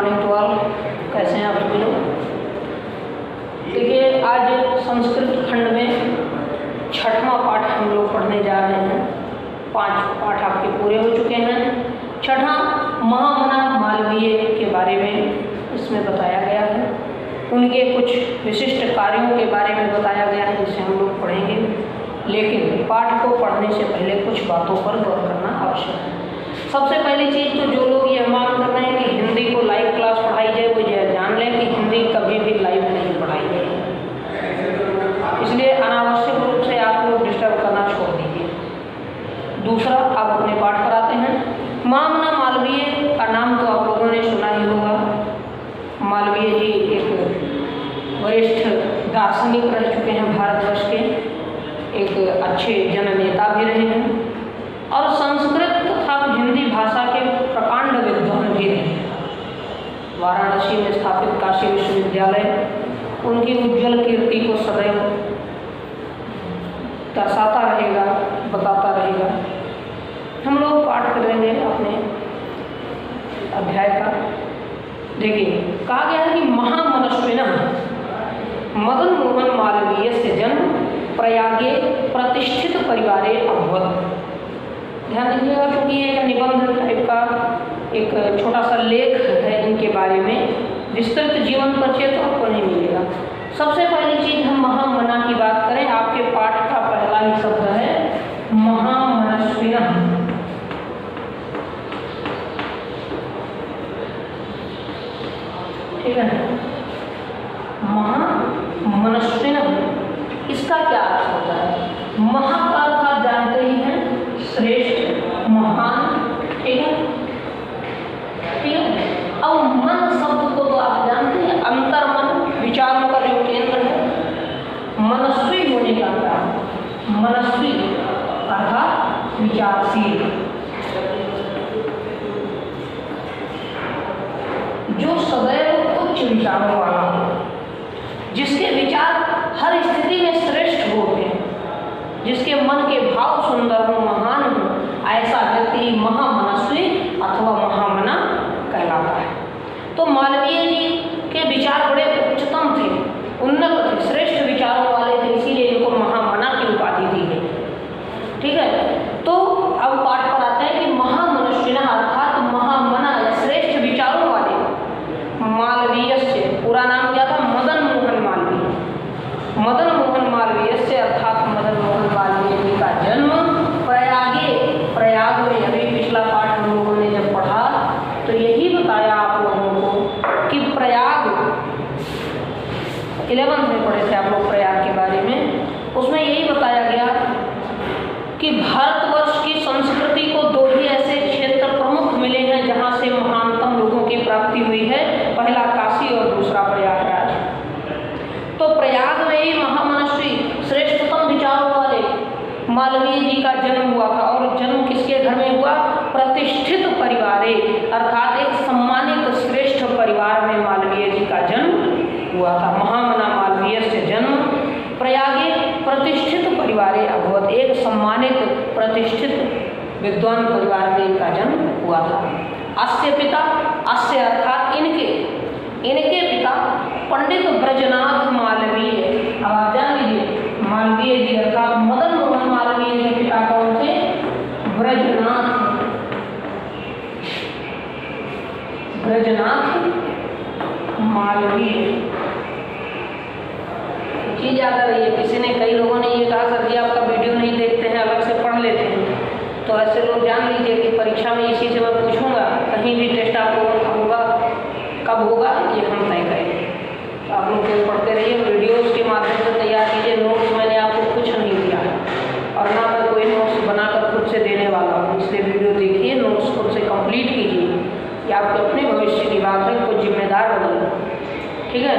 Morning to all. कैसे हैं आप सभी लोग? देखिए, आज संस्कृत खंड में 6वां पाठ हम लोग पढ़ने जा रहे हैं। 5 पाठ आपके पूरे हो चुके हैं। 6वां महामना मालवीय के बारे में इसमें बताया गया है। उनके कुछ विशिष्ट कार्यों के बारे में बताया गया है जिसे हम लोग पढ़ेंगे, लेकिन पाठ को पढ़ने से पहले कुछ बातों पर गौर करना आवश्यक है। सबसे पहली चीज़ तो जो लोग ये मांग कर रहे हैं कि हिंदी को लाइव क्लास पढ़ाई जाए, वो यह जान लें कि हिंदी कभी भी लाइव नहीं पढ़ाई जाएगी। इसलिए अनावश्यक रूप से आप लोग डिस्टर्ब करना छोड़ दीजिए। दूसरा, आप अपने पाठ पर आते हैं। महामना मालवीय का नाम तो आप लोगों ने सुना ही होगा। मालवीय जी एक वरिष्ठ दार्शनिक रह चुके हैं भारतवर्ष के, एक अच्छे जननेता भी रहे हैं और संस्कृत तथा हिंदी भाषा के प्रकांड विद्वान भी रहे हैं। वाराणसी में स्थापित काशी विश्वविद्यालय उनकी उज्ज्वल कीर्ति को सदैव दर्शाता रहेगा, बताता रहेगा। हम लोग पाठ करेंगे अपने अध्याय का। देखिए, कहा गया है कि महामनस्विनः मदन मोहन मालवीय से जन्म प्रयागे प्रतिष्ठित परिवारे अभवत्। ध्यान दीजिएगा, क्योंकि ये एक निबंध टाइप का एक छोटा सा लेख है। इनके बारे में विस्तृत जीवन परिचय तो आपको नहीं मिलेगा। सबसे पहली चीज़, हम महामना की बात करें। आपके पाठ का पहला ही शब्द है महामनस्विनः। ठीक है, महामनस्विनः, इसका क्या अर्थ होता है? महा का अर्थ आप जानते ही हैं, श्रेष्ठ, महान। ठीक है, ठीक है। अब मन शब्द को तो आप जानते हैं, अंतर मन, विचारों का जो केंद्र है। मनस्वी होने का क्या? मनस्वी अर्थात विचारशील, जो सदैव उच्च विचारों वाला हो, जिसके विचार हर स्थिति में श्रेष्ठ होते हैं, जिसके मन के भाव सुंदर हो, महान हो, ऐसा व्यक्ति महामनस्वी अथवा महामना कहलाता है। तो मालवीय जी के विचार बड़े उच्चतम थे, उन्नत थे, श्रेष्ठ विचारों वाले थे, इसीलिए इनको महामना की उपाधि दी गई। ठीक है, तो अब पाठ पर आते हैं कि महामनस्विनः अर्थात महामना या श्रेष्ठ विचारों वाले मालवीय से, पूरा नाम क्या था? मदन मोहन मालवीय। मदन मोहन मालवीय से अर्थात मदन मोहन मालवीय जी का जन्म प्रयागे, प्रयाग में, अभी पिछला पाठ हम लोगों ने जब पढ़ा तो यही बताया आप लोगों को कि प्रयाग 11th में पढ़े थे आप लोग प्रयाग के बारे में। उसमें यही बताया गया कि भारतवर्ष की संस्कृति को 2 ही ऐसे क्षेत्र प्रमुख मिले हैं जहाँ से महानतम लोगों की प्राप्ति हुई है। पहला काशी और दूसरा प्रयागराज। तो प्रयाग में ही महामनस्वी श्रेष्ठतम विचारों वाले मालवीय जी का जन्म हुआ था। और जन्म किसके घर में हुआ? प्रतिष्ठित परिवारे, अर्थात एक सम्मानित श्रेष्ठ परिवार में मालवीय जी का जन्म हुआ था। महामना मालवीय से जन्म प्रयागे प्रतिष्ठित परिवारे अभवत्, एक सम्मानित प्रतिष्ठित विद्वान परिवार में इनका जन्म हुआ था। अस्य पिता, अस्य अर्थात इनके पिता पंडित ब्रजनाथ मालवीय। अब आप जान लीजिए, मालवीय जी अर्थात मदन मोहन मालवीय के पिता कौन थे? ब्रजनाथ मालवीय। चीज याद आ रही है, किसी ने, कई लोगों ने ये कहा सर जी आपका वीडियो नहीं देखते हैं, अलग से पढ़ लेते हैं। तो ऐसे लोग जान लीजिए कि परीक्षा में इसी से मैं पूछूंगा, कहीं भी टेस्ट आप लोगों का होगा, कब होगा ये हम तय करेंगे। तो आप लोग जो पढ़ते रहिए, वीडियोज़ के माध्यम से तैयार कीजिए। नोट्स मैंने आपको कुछ नहीं दिया और ना मैं कोई नोट्स बनाकर खुद से देने वाला हूँ, इसलिए वीडियो देखिए, नोट्स खुद से कंप्लीट कीजिए। ये आपके अपने भविष्य की बात है, कोई जिम्मेदार बनिए। ठीक है,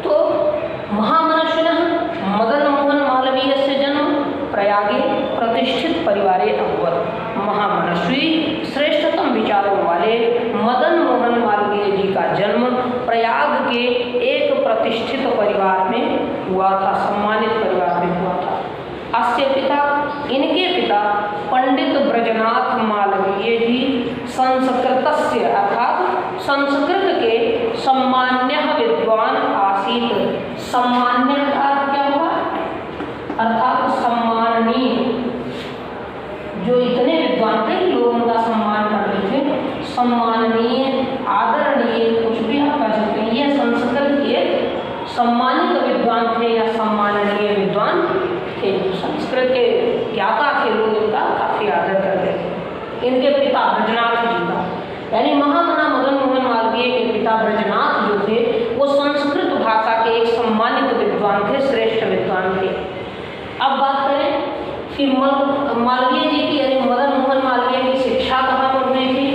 तो महामनस्विनः मदन मोहन मालवीय से जन्म प्रयागे प्रतिष्ठित परिवारे अभवत्। महामनस्वी श्रेष्ठतम विचारों वाले मदन मोहन मालवीय जी का जन्म प्रयाग के एक प्रतिष्ठित परिवार में हुआ था, सम्मानित परिवार में हुआ था। अस्य पिता, इनके पिता पंडित ब्रजनाथ मालवीय जी संस्कृतस्य अर्थात संस्कृत के सम्मान्य विद्वान आसीत। सम्मान्य का अर्थ क्या हुआ? अर्थात सम्माननीय, जो इतने विद्वान थे लोग उनका सम्मान करते थे। सम्माननीय, आदरणीय, कुछ भी आप कह सकते हैं। ये संस्कृत के सम्मानित विद्वान थे या सम्माननीय विद्वान थे। संस्कृत के ज्ञाता थे, लोग इनका काफी आदर करते थे। इनके पिता ब्रजनाथ जी का, यानी महामना मदन मोहन मालवीय के पिता ब्रजनाथ जो थे वो संस्कृत भाषा के एक सम्मानित विद्वान थे, श्रेष्ठ विद्वान थे। अब बात करें कि मालवीय जी की, यानी मदन मोहन मालवीय की शिक्षा कहाँ पर हुई थी?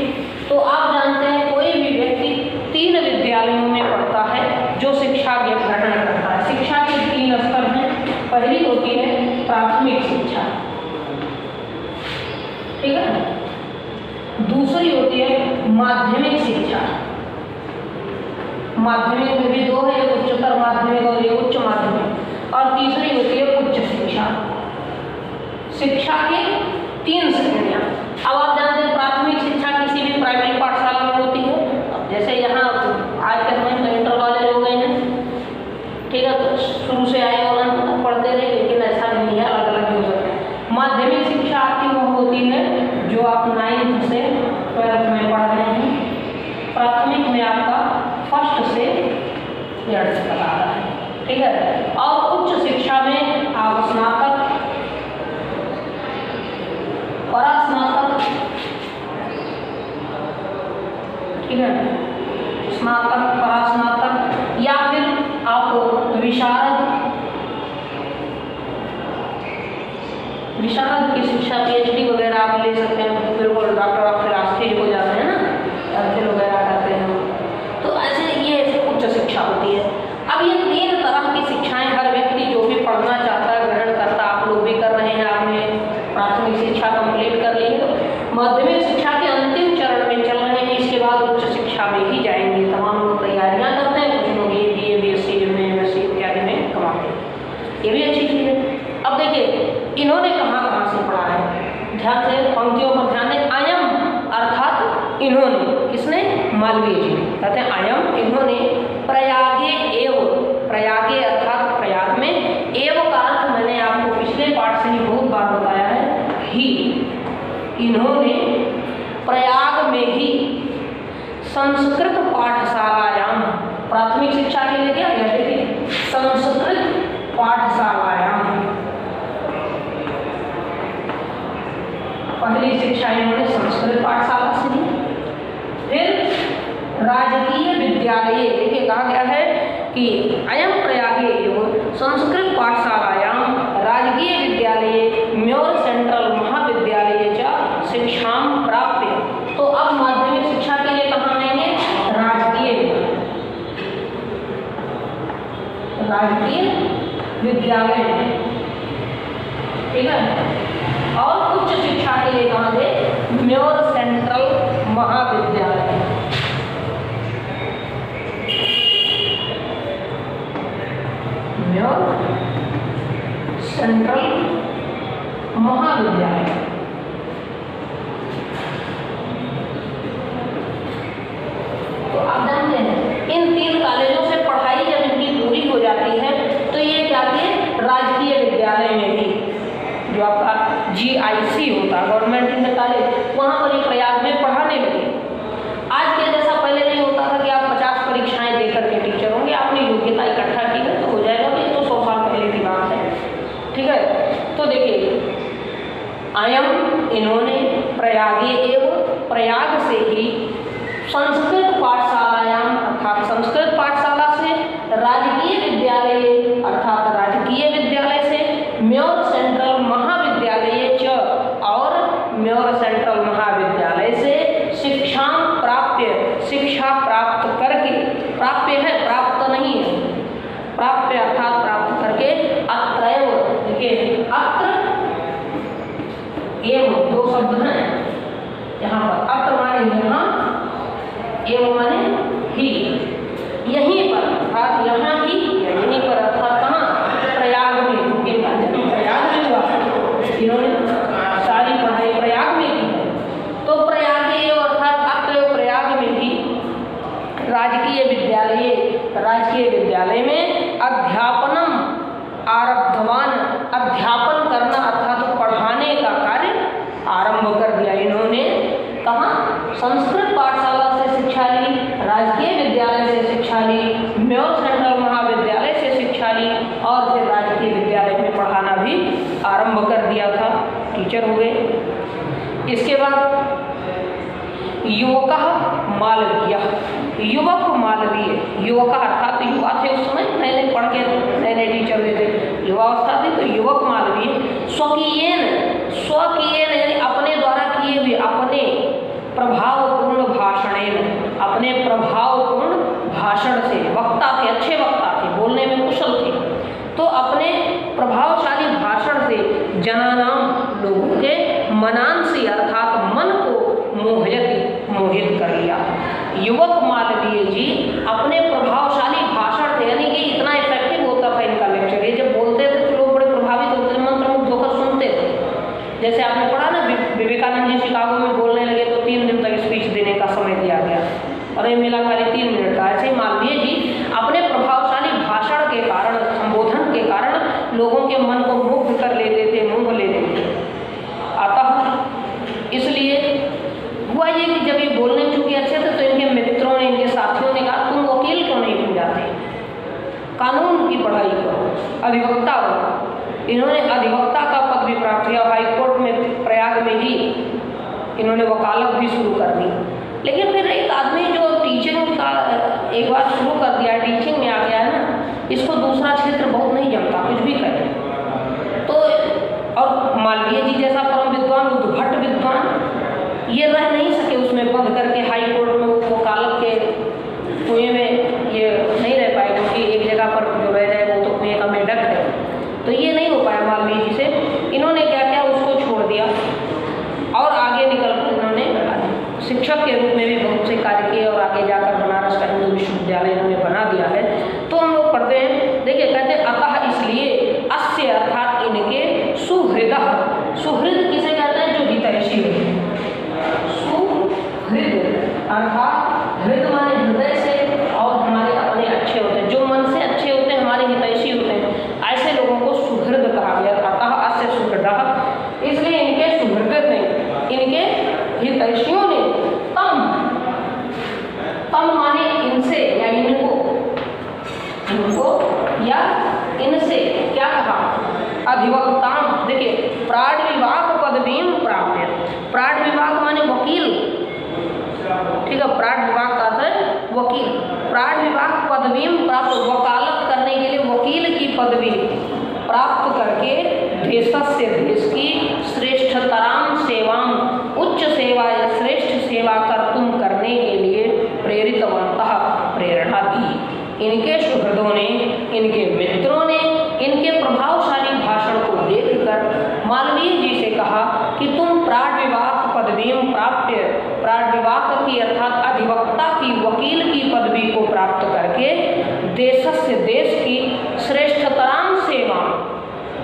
तो आप जानते हैं कोई भी व्यक्ति 3 विद्यालयों में पढ़ता है जो शिक्षा ग्रहण करता है। शिक्षा के 3 स्तर हैं। पहली होती है प्राथमिक शिक्षा, ठीक है। दूसरी होती है माध्यमिक शिक्षा। माध्यमिक में भी 2 है, एक उच्चतर माध्यमिक और एक उच्च माध्यमिक। और तीसरी होती है उच्च शिक्षा। शिक्षा के 3 श्रेणियां। अब आप जानते हैं प्राथमिक शिक्षा किसी भी प्राइमरी पाठशाला में होती है। अब जैसे यहाँ आज के समय में इंटर कॉलेज हो गए हैं, ठीक है, तो शुरू से आए और अंत तक पढ़ते रहे, लेकिन ऐसा नहीं है, अलग अलग हो सकते हैं। माध्यमिक शिक्षा आपकी वो होती है जो आप 9th से 12th में पढ़ रहे हैं। प्राथमिक में आपका 1st से 3rd तक आ रहा है, ठीक है। और उच्च शिक्षा में आप स्नातक, परास्नातक, ठीक है, स्नातक, परास्नातक, या फिर आप विशारद की शिक्षा PhD वगैरह आप ले सकते हैं। बिल्कुल डॉक्टर ऑफ फिलॉसफी हो जाते हैं ना, MPhil वगैरह करते हैं, तो ऐसे ये उच्च शिक्षा होती है। अब ये 3 तरह की शिक्षाएं हर व्यक्ति जो भी पढ़ना चाहता है ग्रहण करता। आप लोग भी कर रहे हैं, आपने प्राथमिक शिक्षा कंप्लीट कर ली है, माध्यमिक शिक्षा के अंतिम चरण में चल रहे हैं, इसके बाद उच्च शिक्षा में ही जाएंगे। तमाम लोग तैयारियां करते हैं, कुछ लोग BA BSc MSc इत्यादि में कमाते हैं, ये भी अच्छी चीज़ है। अब देखिए इन्होंने कहाँ कहाँ से पढ़ा है, ध्यान से पंक्तियों पर ध्यान दें। आयम अर्थात इन्होंने, किसने? मालवीय जी कहते हैं आयम, इन्होंने प्रयागे एव, प्रयागे अर्थात प्रयाग में, एव का अर्थ मैंने आपको पिछले पाठ से ही बहुत बार बताया है, ही। इन्होंने प्रयाग में ही संस्कृत पाठशालायाम, प्राथमिक शिक्षा के लिए क्या है, देखिए संस्कृत पाठशालायाम पहली शिक्षा इन्होंने संस्कृत पाठशाला से ली। फिर राजकीय विद्यालय, देखिए कहा गया है कि अयम प्रयागे संस्कृत पाठशालायाम राजकीय विद्यालय म्योर सेंट्रल महाविद्यालय च शिक्षां प्राप्य। तो अब माध्यमिक शिक्षा के लिए कहाँ आएंगे? राजकीय विद्यालय, ठीक है। और उच्च शिक्षा के लिए कहाँ गए? म्योर सेंट्रल महाविद्यालय। म्योर सेंट्रल महाविद्यालय। तो आप जानते हैं इन 3 कॉलेजों से पढ़ाई जब इनकी पूरी हो जाती है तो ये क्या थे? राजकीय विद्यालय में भी जो आपका GIC होता है, गवर्नमेंट इंटर कॉलेज, वहाँ पर एक प्रयाग में पढ़ाने लगे। आज के जैसा पहले नहीं होता था कि आप 50 परीक्षाएं दे करके टीचर होंगे, आपने योग्यता इकट्ठा की है तो हो जाएगा। ये तो 100 साल पहले की बात है, ठीक है। तो देखिए आयम, इन्होंने प्रयागे एवं, प्रयाग से ही संस्कृत पाठशालायाम अर्थात संस्कृत पाठशाला से, राजकीय विद्यालय अर्थात राजकीय विद्यालय से, म्योर सेंट्रल महाविद्यालय च, और म्योर सेंट्रल महाविद्यालय से शिक्षा प्राप्य, शिक्षा प्राप्त करके, प्राप्य है प्राप्त नहीं है, प्राप्य अर्थात प्राप्त करके, अत्रैव, देखिए अत्र एवं 2 शब्द हैं यहाँ पर। अत्र माने यहाँ, एवं माने ही, यहीं पर अर्थात यहाँ ही, यहीं पर अर्थात कहाँ? प्रयाग में, प्रयाग में हुआ, इन्होंने सारी पढ़ाई प्रयाग में की। तो प्रयाग अर्थात अत्र प्रयाग में ही राजकीय विद्यालय में अध्यापनम आरब्धवान, अध्यापन करना अर्थात पढ़ाने का कार्य आरंभ कर दिया। इन्होंने कहाँ? संस्कृत पाठशाला से शिक्षा ली, राजकीय विद्यालय से शिक्षा ली, म्योर सेंट्रल महाविद्यालय से शिक्षा ली और फिर राजकीय विद्यालय में पढ़ाना भी आरंभ कर दिया था, टीचर हो गए। इसके बाद युवक मालवीय, युवक मालवीय, युवक अर्थात युवा थे उस समय, नए नए पढ़ के नए नए टीचर हुए थे, युवावस्था थी, तो युवक मालवीय स्वकीयेन, स्वकीयेन यानी अपने द्वारा किए हुए, अपने प्रभावपूर्ण भाषणेन, अपने प्रभावपूर्ण भाषण से, वक्ता थे, अच्छे वक्ता थे, बोलने में कुशल थे, तो अपने प्रभावशाली भाषण से जनानाम लोगों के मनांसी अर्थात मन को मोहित कर लिया। युवक मालवीय जी अपने प्रभावशाली भाषण थे, यानी कि इतना इफेक्टिव होता था इनका लेक्चर, ये जब बोलते थे तो लोग बड़े प्रभावित होते थे, मंत्रमुग्ध होकर सुनते थे। जैसे आपने पढ़ा ना, विवेकानंद जी शिकागो में बोलने लगे तो 3 दिन तक स्पीच देने का समय दिया गया और ये मिला खाली 3 मिनट का। ऐसे ही मालवीय जी अपने प्रभावशाली भाषण के कारण, संबोधन के कारण लोगों के मन को मुग्ध कर लेते थे, मोह लेते थे। अतः इसलिए हुआ ये कि जब ये बोलने चूंकि अच्छे थे तो इनके मित्रों ने, इनके साथियों ने कहा तुम वकील क्यों नहीं बन जाते, कानून की पढ़ाई करो, अधिवक्ता बनो। इन्होंने अधिवक्ता का पद भी प्राप्त किया, हाईकोर्ट में प्रयाग में ही इन्होंने वकालत भी शुरू कर दी। लेकिन फिर एक आदमी जो टीचिंग का एक बार शुरू कर दिया, टीचिंग में आ गया है ना, इसको दूसरा क्षेत्र बहुत नहीं जमता, कुछ भी करे तो। और मालवीय जी जैसा परम विद्वान, उद्भट विद्वान, ये रह नहीं सके उसमें बंद करके हाई कोर्ट में, वकालत के कुएं में ये नहीं रह पाए, क्योंकि एक जगह पर जो रह जाए वो तो कुएं का मेढक है, तो ये नहीं हो पाया मालवीय जी से। इन्होंने क्या किया, उसको छोड़ दिया और आगे निकलकर इन्होंने शिक्षक के रूप में भी बहुत से कार्य किए और आगे जाकर बनारस का हिंदू विश्वविद्यालय इन्होंने बना दिया है। तो हम लोग पढ़ते हैं, देखिए कहते हैं अतः इसलिए, अस्य अर्थात इनके, सुहृदः, सुहृद किसे कहते हैं? जो हितैषी है, अर्थात हृदय माने हृदय से, और हमारे अपने अच्छे होते हैं, जो मन से अच्छे होते हैं, हमारे हितैषी होते हैं, ऐसे लोगों को सुहृद कहा गया। अतः अस्य सुहृदः, इसलिए इनके सुहृद ने, इनके हितैषियों ने तम, तम माने इनसे या इनको, इनको या इनसे क्या कहा? अधिवक्ताम। देखिए प्राण विभाग पदवीम प्राप्य, प्राण विभाग माने वकील, ठीक है, प्राण विभाग का अर्थ है वकील, प्राण विभाग पदवीम प्राप्त, वकालत करने के लिए वकील की पदवी प्राप्त करके देशस्य, देश की श्रेष्ठतराम सेवाम, उच्च सेवा या श्रेष्ठ सेवा कर्तुम करने के लिए प्रेरितवन्तः, प्रेरणा दी। इनके सुहृदों ने, इनके मित्रों ने इनके प्रभावशाली भाषण को देखकर मालवीय जी से कहा कि तुम प्राण विभाग पदवीम प्राप्य, प्राण विभाग की अर्थात अधिवक्ता की, वकील की पदवी को प्राप्त करके देशस्य, देश की श्रेष्ठतराम सेवा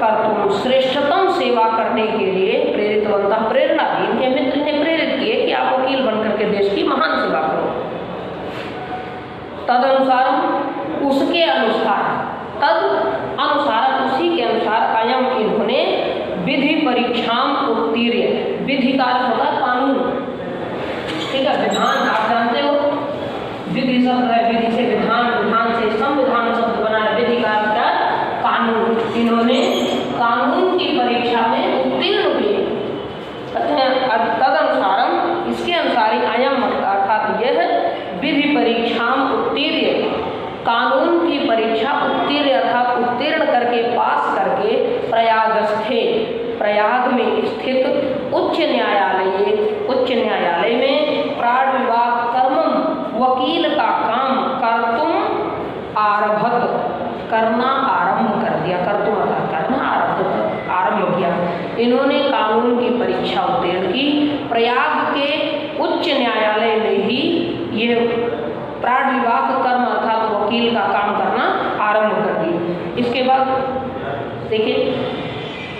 कर्तुम, श्रेष्ठतम सेवा करने के लिए प्रेरितवन्तः, प्रेरणा दी। इनके मित्र ने प्रेरित किए कि आप वकील बनकर के देश की महान सेवा करो। तदनुसार, उसके अनुसार, तद अनुसार, उसी के अनुसार, अयम इन्होंने विधि परीक्षाम उत्तीर्य, विधि का अर्थ होता कानून, ठीक है, विधान आप जानते हो, विधि शब्द है, विधि से विधान, विधान से संविधान शब्द बना है, विधि का अर्थ कानून। इन्होंने कानून की परीक्षा में उत्तीर्ण हुए। तदनुसारम, इसके अनुसार ही अयम अर्थात यह विधि परीक्षाम उत्तीर्य, कानून की परीक्षा उत्तीर्ण अर्थात उत्तीर्ण करके, पास करके, प्रयागस्थे, प्रयाग में स्थित उच्च न्यायालय, उच्च न्यायालय में प्राण विभाग कर्मम, वकील का काम, कर्तुम आरभत, करना आरंभ कर दिया, कर्तुम करना आरंभ किया। इन्होंने कानून की परीक्षा उत्तीर्ण की, प्रयाग के उच्च न्यायालय में ही ये प्राण विभाग कर्म अर्थात वकील का काम करना आरंभ कर दिया। इसके बाद देखिए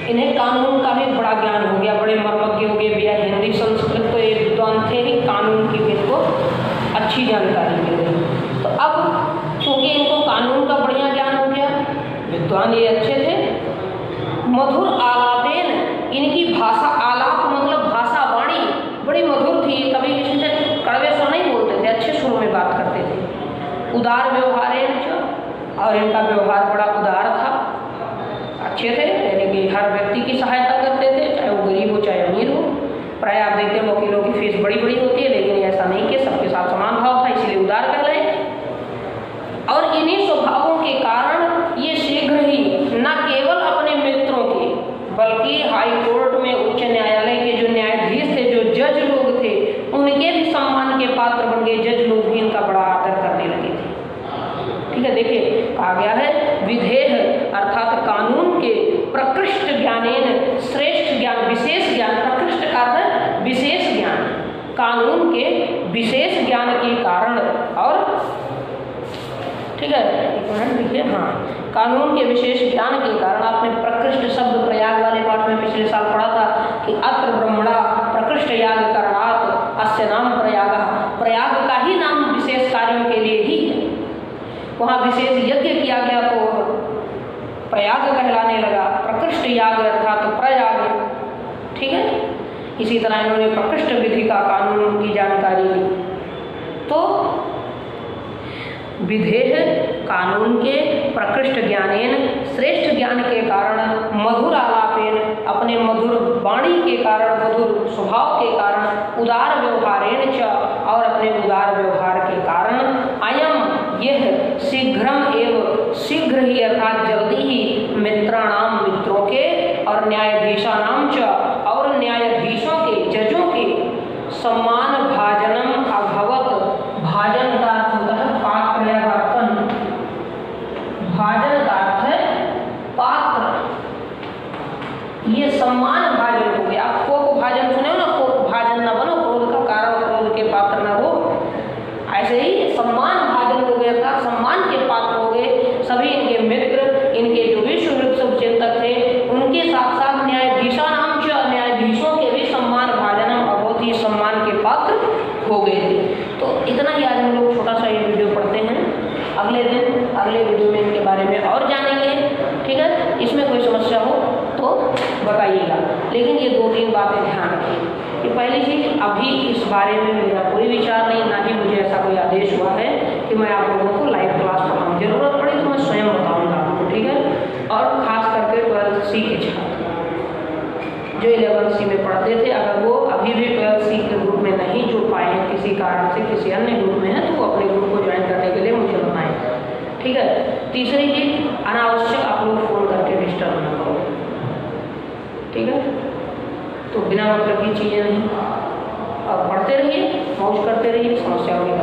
इन्हें कानून का भी बड़ा ज्ञान हो गया, बड़े मर्मज्ञ हो गए भैया, हिंदी संस्कृत तो एक विद्वान थे ही, कानून की भी इनको अच्छी जानकारी मिल गई। विद्वान ये अच्छे थे। मधुर आलापेन, इनकी भाषा, आलाप मतलब भाषा, वाणी बड़ी मधुर थी, कभी किसी से कड़वे स्वर नहीं बोलते थे, अच्छे सुर में बात करते थे। उदार व्यवहारेण च, और इनका व्यवहार बड़ा उदार था, अच्छे थे, यानी कि हर व्यक्ति की सहायता करते थे, चाहे वो गरीब हो चाहे अमीर हो। प्राय आप देखते हैं वकीलों की फीस बड़ी बड़ी होती है, लेकिन ऐसा नहीं कि सबके साथ समान भाव था, इसलिए उदार कहलाए। और इन्हीं स्वभावों के कारण ये शीघ्र ही न केवल अपने मित्रों के, बल्कि हाई कोर्ट में, उच्च न्यायालय के जो न्यायाधीश थे, जो जज लोग थे, उनके भी सम्मान के पात्र बन गए। जज लोग भी इनका बड़ा आदर करने लगे थे। ठीक है, देखिए कहा गया है विधेय अर्थात कानून के प्रकृष्ट ज्ञानेन, श्रेष्ठ ज्ञान, विशेष ज्ञान, प्रकृष्ट का अर्थ विशेष ज्ञान, कानून के विशेष ज्ञान के कारण, और ठीक है एक मिनट देखिए, हाँ, कानून के विशेष ज्ञान के कारण। आपने प्रकृष्ट शब्द प्रयाग वाले पाठ में पिछले साल पढ़ा था कि अत्र ब्रह्मणा प्रकृष्ट याग करणात् अस्य नाम प्रयाग, प्रयाग का ही नाम विशेष कार्यों के लिए ही है। वहाँ विशेष यज्ञ किया गया तो प्रयाग कहलाने लगा, प्रकृष्ट याग अर्थात प्रयाग। ठीक है, इसी तरह इन्होंने प्रकृष्ट विधि का, कानून की जानकारी ली। तो विधेय कानून के प्रकृष्ट ज्ञानेन, श्रेष्ठ ज्ञान के कारण, मधुर आलापेन, अपने मधुर वाणी के कारण, मधुर स्वभाव के कारण, उदार व्यवहारेण च, और अपने उदार व्यवहार के कारण, अयम यह शीघ्रम एवं, शीघ्र ही अर्थात जल्दी ही, मित्राणाम मित्रों के, और न्यायाधीशानाम च, और न्यायाधीशों के, जजों के, सम्मान भाजनम अभवत। भाजन का अर्थ होता है पात्र या बर्तन, भाजन का अर्थ है पात्र, ये सम्मान भाजन हो गया। आप को भाजन सुने हो ना, को भाजन न बनो, क्रोध का कारण क्रोध के पात्र न हो, ऐसे ही सम्मान भाजन हो गया था, सम्मान के पात्र हो गए सभी इनके मित्र, इनके जो भी शुभचिंतक थे, उनके साथ साथ न्यायाधीशा नाम च, न्यायाधीशों के भी सम्मान भाजनम बहुत ही सम्मान के पात्र हो गए थे। तो इतना ही आज हम लोग छोटा सा ये वीडियो पढ़ते हैं। अगले दिन अगले वीडियो में इनके बारे में और जानेंगे। ठीक है, इसमें कोई समस्या हो तो बताइएगा, लेकिन ये 2-3 बातें ध्यान रखिए। कि पहली चीज़, अभी इस बारे में मेरा कोई विचार नहीं, ना ही मुझे ऐसा कोई आदेश हुआ है कि मैं आप लोगों को लाइव क्लास पढ़ाऊँ। जरूरत पड़े तो मैं स्वयं बताऊँगा आपको। ठीक है, और ख़ास करके 12th C के छात्र जो 11th C में पढ़ते थे, अगर वो अभी भी 12th C के ग्रुप में नहीं जुड़ पाए हैं, किसी कारण से किसी अन्य ग्रुप में है, तो वो अपने ग्रुप को ज्वाइन करने के लिए मुझे बताएं। ठीक है, तीसरी चीज़, अनावश्यक आप लोग फ़ोन करके डिस्टर्ब ना करो। ठीक है, तो बिना मतलब की चीज़ें नहीं, और पढ़ते रहिए, मौज करते रहिए, समस्याओं की